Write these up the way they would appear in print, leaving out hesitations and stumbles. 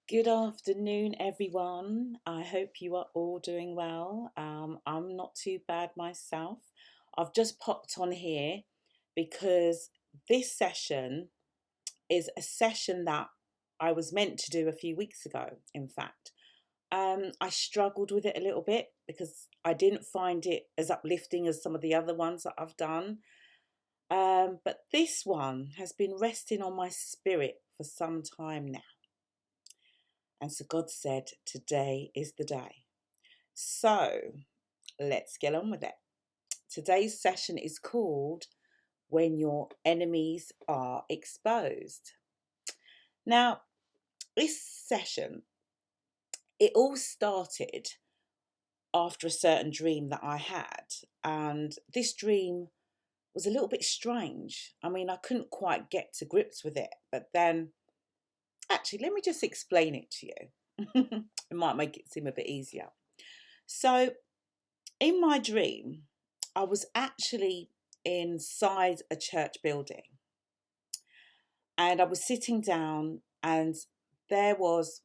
Good afternoon, everyone. I hope you are all doing well. I'm not too bad myself. I've just popped on here because this session is a session that I was meant to do a few weeks ago, in fact. I struggled with it a little bit because I didn't find it as uplifting as some of the other ones that I've done. But this one has been resting on my spirit for some time now. And so God said, today is the day. So let's get on with it. Today's session is called When Your Enemies Are Exposed. Now, this session, it all started after a certain dream that I had. And this dream was a little bit strange. I mean, I couldn't quite get to grips with it. But then, actually, let me just explain it to you. It might make it seem a bit easier. So, in my dream, I was actually inside a church building and I was sitting down, and there was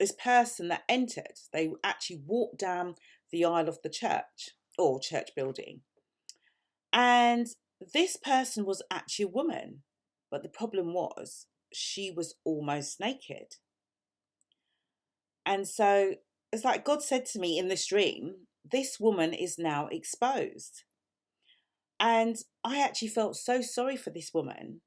this person that entered. They actually walked down the aisle of the church or church building, and this person was actually a woman, but the problem was she was almost naked. And so it's like God said to me in this dream, this woman is now exposed. And I actually felt so sorry for this woman.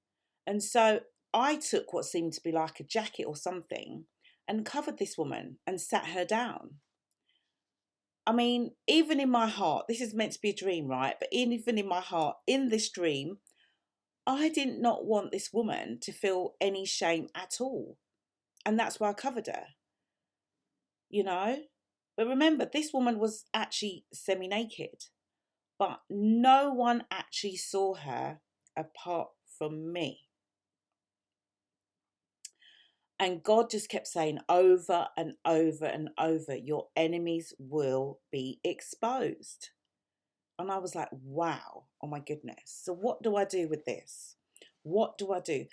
And so I took what seemed to be like a jacket or something and covered this woman and sat her down. I mean, even in my heart, this is meant to be a dream, right? But even in my heart, in this dream, I did not want this woman to feel any shame at all. And that's why I covered her, you know? But remember, this woman was actually semi naked, but no one actually saw her apart from me. And God just kept saying over and over and over, your enemies will be exposed. And I was like, wow, oh my goodness. So what do I do with this? What do I do?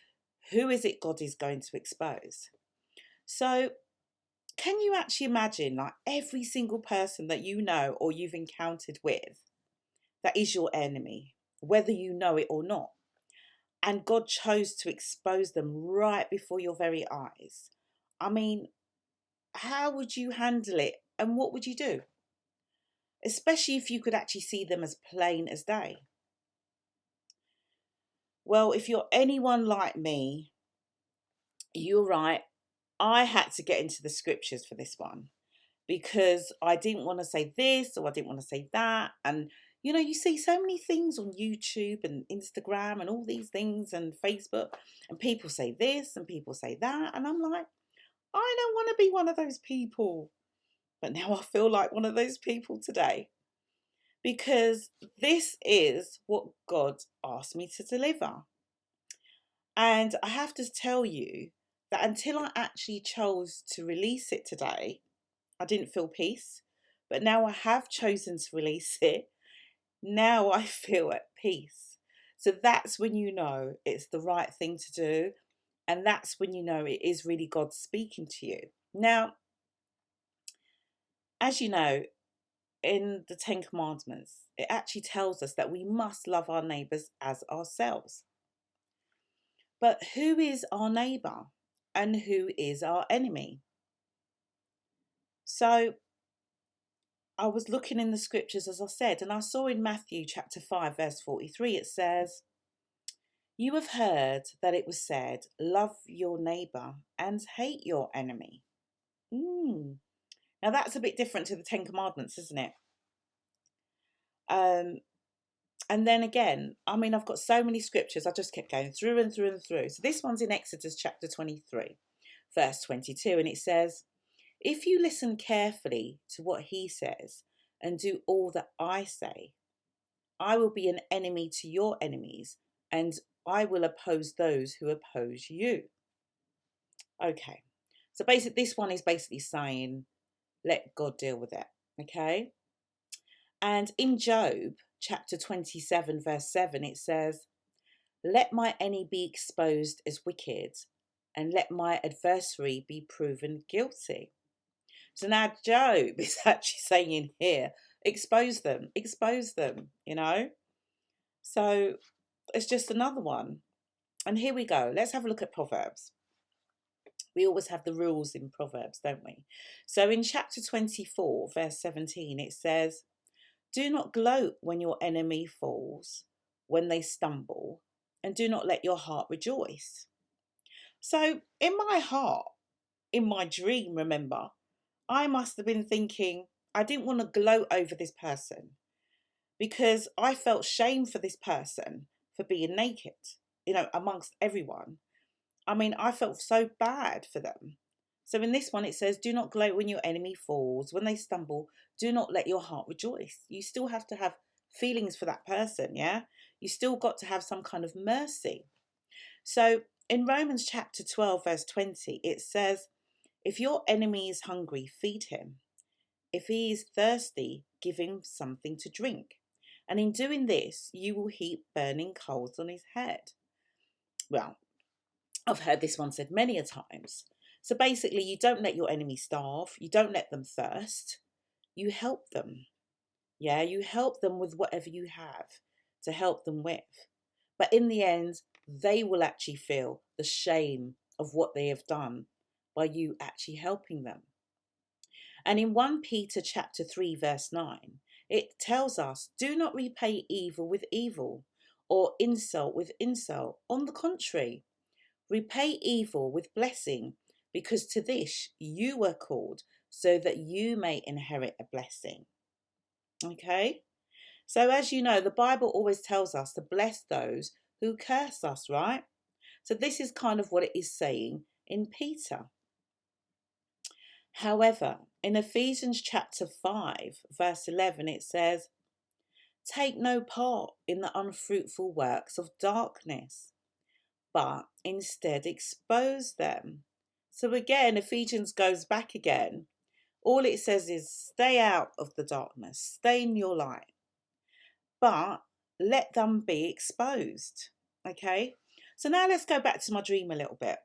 Who is it God is going to expose? So can you actually imagine, like, every single person that you know or you've encountered with that is your enemy, whether you know it or not? And God chose to expose them right before your very eyes. I mean, how would you handle it and what would you do? Especially if you could actually see them as plain as day. Well, if you're anyone like me, you're right. I had to get into the scriptures for this one because I didn't want to say this or I didn't want to say that. And, you see so many things on YouTube and Instagram and all these things and Facebook, and people say this and people say that. And I'm like, I don't want to be one of those people. But now I feel like one of those people today because this is what God asked me to deliver. And I have to tell you that until I actually chose to release it today, I didn't feel peace. But now I have chosen to release it. Now I feel at peace. So that's when you know it's the right thing to do. And that's when you know it is really God speaking to you. Now, as you know, in the Ten Commandments, it actually tells us that we must love our neighbours as ourselves. But who is our neighbour and who is our enemy? So I was looking in the scriptures, as I said, and I saw in Matthew chapter 5, verse 43, it says, you have heard that it was said, love your neighbour and hate your enemy. Now that's a bit different to the Ten Commandments, isn't it? And then again, I mean, I've got so many scriptures, I just kept going through and through and through. So this one's in Exodus chapter 23, verse 22, and it says, if you listen carefully to what he says and do all that I say, I will be an enemy to your enemies, and I will oppose those who oppose you. Okay, so basically, this one is basically saying, let God deal with it. Okay, and in Job chapter 27, verse 7, it says, let my enemy be exposed as wicked, and let my adversary be proven guilty. So now Job is actually saying here, expose them, you know. So it's just another one. And here we go. Let's have a look at Proverbs. We always have the rules in Proverbs, don't we? So in chapter 24, verse 17, it says, do not gloat when your enemy falls, when they stumble, and do not let your heart rejoice. So in my heart, in my dream, remember, I must have been thinking, I didn't want to gloat over this person because I felt shame for this person for being naked, amongst everyone. I mean, I felt so bad for them. So in this one, it says, do not gloat when your enemy falls, when they stumble, do not let your heart rejoice. You still have to have feelings for that person, yeah? You still got to have some kind of mercy. So in Romans chapter 12, verse 20, it says, if your enemy is hungry, feed him. If he is thirsty, give him something to drink. And in doing this, you will heap burning coals on his head. Well, I've heard this one said many a times. So basically, you don't let your enemy starve. You don't let them thirst. You help them. Yeah, you help them with whatever you have to help them with. But in the end, they will actually feel the shame of what they have done by you actually helping them. And in 1 Peter chapter 3, verse 9, it tells us, do not repay evil with evil or insult with insult. On the contrary, repay evil with blessing, because to this you were called, so that you may inherit a blessing. Okay? So as you know, the Bible always tells us to bless those who curse us, right? So this is kind of what it is saying in Peter. However, in Ephesians chapter 5, verse 11, it says, take no part in the unfruitful works of darkness, but instead expose them. So again, Ephesians goes back again. All it says is stay out of the darkness, stay in your light, but let them be exposed. Okay, so now let's go back to my dream a little bit.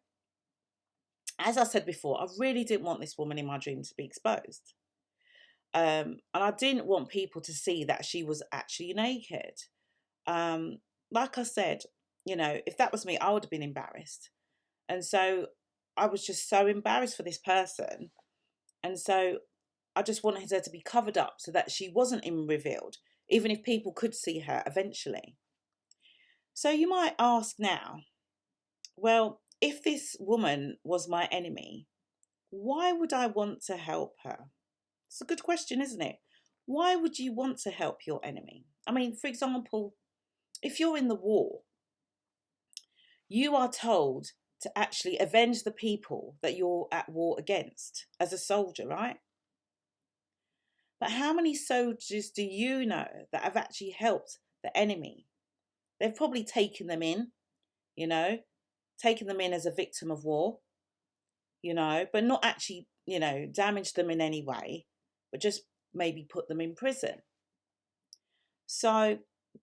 As I said before, I really didn't want this woman in my dream to be exposed. And I didn't want people to see that she was actually naked. Like I said, if that was me, I would have been embarrassed. And so I was just so embarrassed for this person. And so I just wanted her to be covered up so that she wasn't even revealed, even if people could see her eventually. So you might ask now, well, if this woman was my enemy, why would I want to help her? It's a good question, isn't it? Why would you want to help your enemy? I mean, for example, if you're in the war, you are told to actually avenge the people that you're at war against as a soldier, right? But how many soldiers do you know that have actually helped the enemy? They've probably taken them in, taken them in as a victim of war, but not actually, damaged them in any way, but just maybe put them in prison. So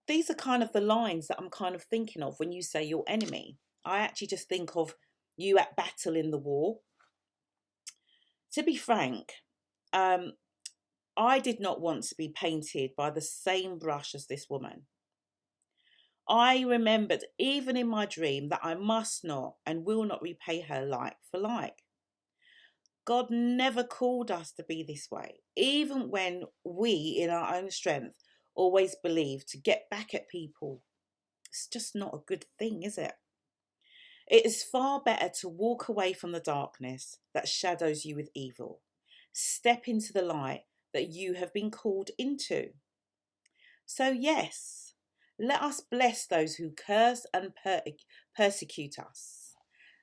these are kind of the lines that I'm kind of thinking of when you say your enemy. I actually just think of you at battle in the war. To be frank, I did not want to be painted by the same brush as this woman. I remembered, even in my dream, that I must not and will not repay her like for like. God never called us to be this way, even when we, in our own strength, always believe to get back at people. It's just not a good thing, is it? It is far better to walk away from the darkness that shadows you with evil. Step into the light that you have been called into. So yes, let us bless those who curse and persecute us.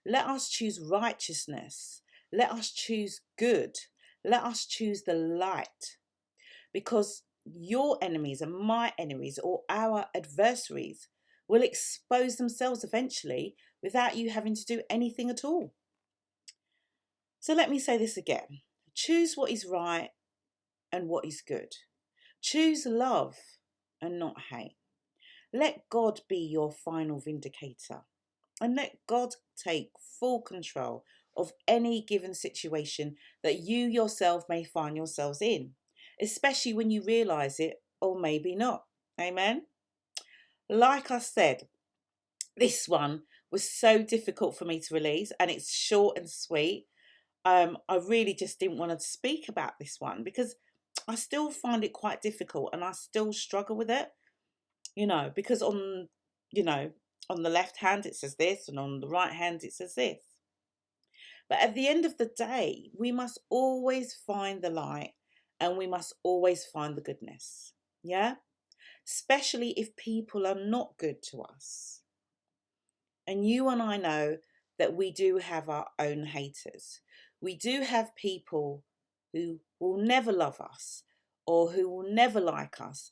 Let us choose righteousness. Let us choose good. Let us choose the light. Because your enemies and my enemies, or our adversaries, will expose themselves eventually without you having to do anything at all. So let me say this again. Choose what is right and what is good. Choose love and not hate. Let God be your final vindicator. and let God take full control of any given situation that you yourself may find yourselves in, especially when you realize it or maybe not. Amen. Like I said, this one was so difficult for me to release, and it's short and sweet. I really just didn't want to speak about this one because I still find it quite difficult and I still struggle with it, because you know, on the left hand it says this and on the right hand it says this. But at the end of the day, we must always find the light and we must always find the goodness. Yeah? Especially if people are not good to us. And you and I know that we do have our own haters. We do have people who will never love us, or who will never like us,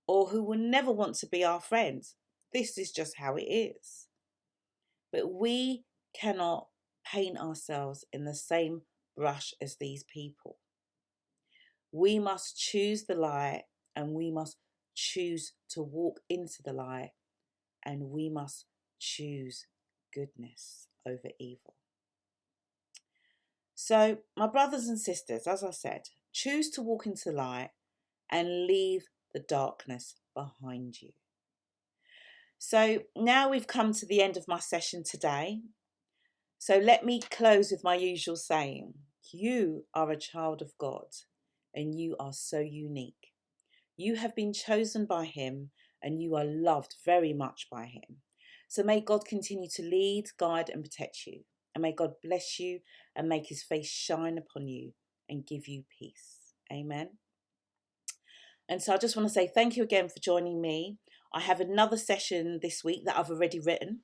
or who will never want to be our friends. This is just how it is. But we cannot paint ourselves in the same brush as these people. We must choose the light, and we must choose to walk into the light, and we must choose goodness over evil. So, my brothers and sisters, as I said, choose to walk into the light and leave the darkness behind you. So now we've come to the end of my session today. So let me close with my usual saying. You are a child of God and you are so unique. You have been chosen by Him and you are loved very much by Him. So may God continue to lead, guide and protect you. And may God bless you and make His face shine upon you and give you peace. Amen. And so I just want to say thank you again for joining me. I have another session this week that I've already written.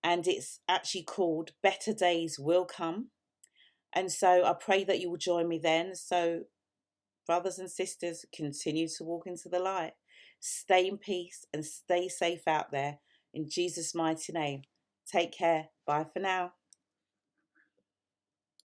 And it's actually called Better Days Will Come. And so I pray that you will join me then. So brothers and sisters, continue to walk into the light. Stay in peace and stay safe out there. In Jesus' mighty name. Take care. Bye for now.